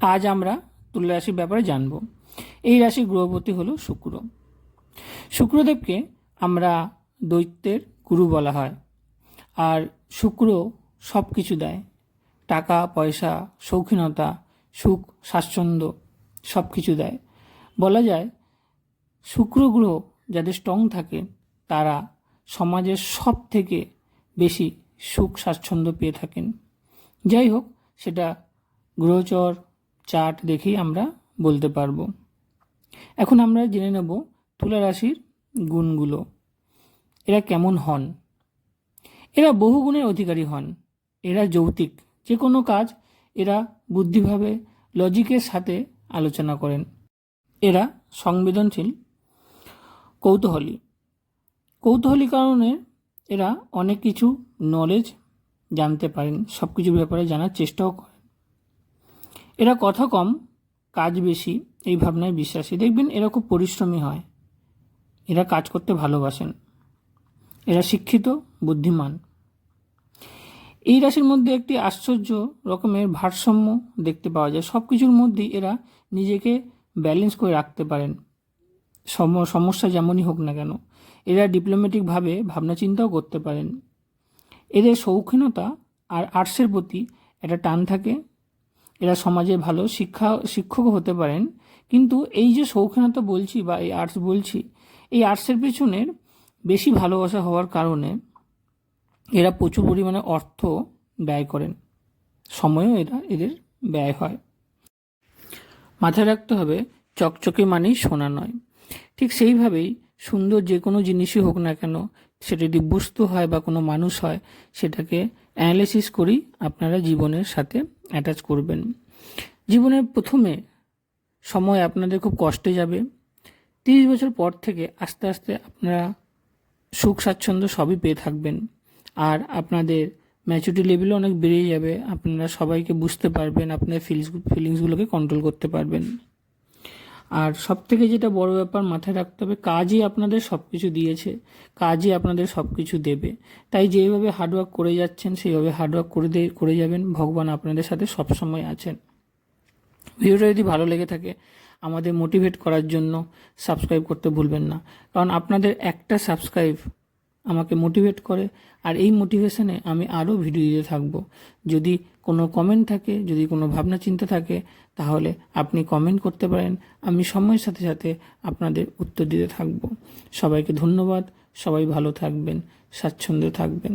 আজ আমরা তুলা রাশির ব্যাপারে জানব। এই রাশির গ্রহপতি হলো শুক্র। শুক্রদেবকে আমরা দৈত্যের গুরু বলা হয়। আর শুক্র সব কিছু দেয়, টাকা পয়সা, শৌখিনতা, সুখ স্বাচ্ছন্দ্য সব কিছু দেয়। বলা যায় শুক্র গ্রহ যাদের স্ট্রং থাকে তারা সমাজের সব থেকে বেশি সুখ স্বাচ্ছন্দ্য পেয়ে থাকেন। যাই হোক, সেটা গ্রহচর চার্ট দেখেই আমরা বলতে পারবো। এখন আমরা জেনে নেব তুলা রাশির গুণগুলো। এরা কেমন হন? এরা বহু গুণের অধিকারী হন। এরা যৌতিক, যে কোনো কাজ এরা বুদ্ধিভাবে লজিকের সাথে আলোচনা করেন। এরা সংবেদনশীল, কৌতূহলী কারণে এরা অনেক কিছু নলেজ জানতে পারেন, সব কিছুর ব্যাপারে জানার চেষ্টাও করেন। এরা কথা কম কাজ বেশি, এই ভাবনায় বিশ্বাসী। দেখবেন এরা খুব পরিশ্রমী হয়। এরা কাজ করতে ভালোবাসেন। এরা শিক্ষিত, বুদ্ধিমান। এই রাশির মধ্যে একটি আশ্চর্য রকমের ভারসাম্য দেখতে পাওয়া যায়। সব কিছুর মধ্যেই এরা নিজেকে ব্যালেন্স করে রাখতে পারেন, সমস্যা যেমনই হোক না কেন। এরা ডিপ্লোম্যাটিকভাবে ভাবনা চিন্তাও করতে পারেন। এদের শৌখিনতা আর আর্টসের প্রতি একটা টান থাকে। এরা সমাজে ভালো শিক্ষকও হতে পারেন। কিন্তু এই যে শৌখিনতা বলছি বা এই আর্টস বলছি, এই আর্টসের পেছনের বেশি ভালোবাসা হওয়ার কারণে এরা প্রচুর পরিমাণে অর্থ ব্যয় করেন, সময়ও এদের ব্যয় হয়। মাথায় রাখতে হবে চকচকে মানেই সোনা নয়। ঠিক সেইভাবেই সুন্দর যে কোনো জিনিসই হোক না কেন, সেটা যদি বস্তু হয় বা কোনো মানুষ হয়, সেটাকে অ্যানালাইসিস করেই আপনারা জীবনের সাথে অ্যাটাচ করবেন। জীবনের প্রথমে সময় আপনাদের খুব কষ্টে যাবে। 30 বছর পর থেকে আস্তে আস্তে আপনারা সুখ স্বাচ্ছন্দ্য সবই পেয়ে থাকবেন। আর আপনাদের ম্যাচুরিটি লেভেলও অনেক বেড়ে যাবে। আপনারা সবাইকে বুঝতে পারবেন, আপনার ফিলিংসগুলোকে কন্ট্রোল করতে পারবেন। আর সব থেকে যেটা বড় ব্যাপার মাথায় রাখতে হবে, কাজই আপনাদের সব কিছু দিয়েছে, কাজই আপনাদের সব কিছু দেবে। তাই যেভাবে হার্ডওয়ার্ক করে যাচ্ছেন সেইভাবে হার্ডওয়ার্ক করে যাবেন। ভগবান আপনাদের সাথে সবসময় আছেন। ভিডিওটা যদি ভালো লেগে থাকে আমাদের মোটিভেট করার জন্য সাবস্ক্রাইব করতে ভুলবেন না, কারণ আপনাদের একটা সাবস্ক্রাইব আমাকে মোটিভেট করে। আর এই মোটিভেশনে আমি আরও ভিডিও দিতে থাকবো। যদি কোনো কমেন্ট থাকে, যদি কোনো ভাবনা চিন্তা থাকে, তাহলে আপনি কমেন্ট করতে পারেন। আমি সময়ের সাথে সাথে আপনাদের উত্তর দিতে থাকবো। সবাইকে ধন্যবাদ। সবাই ভালো থাকবেন, স্বাচ্ছন্দ্যে থাকবেন।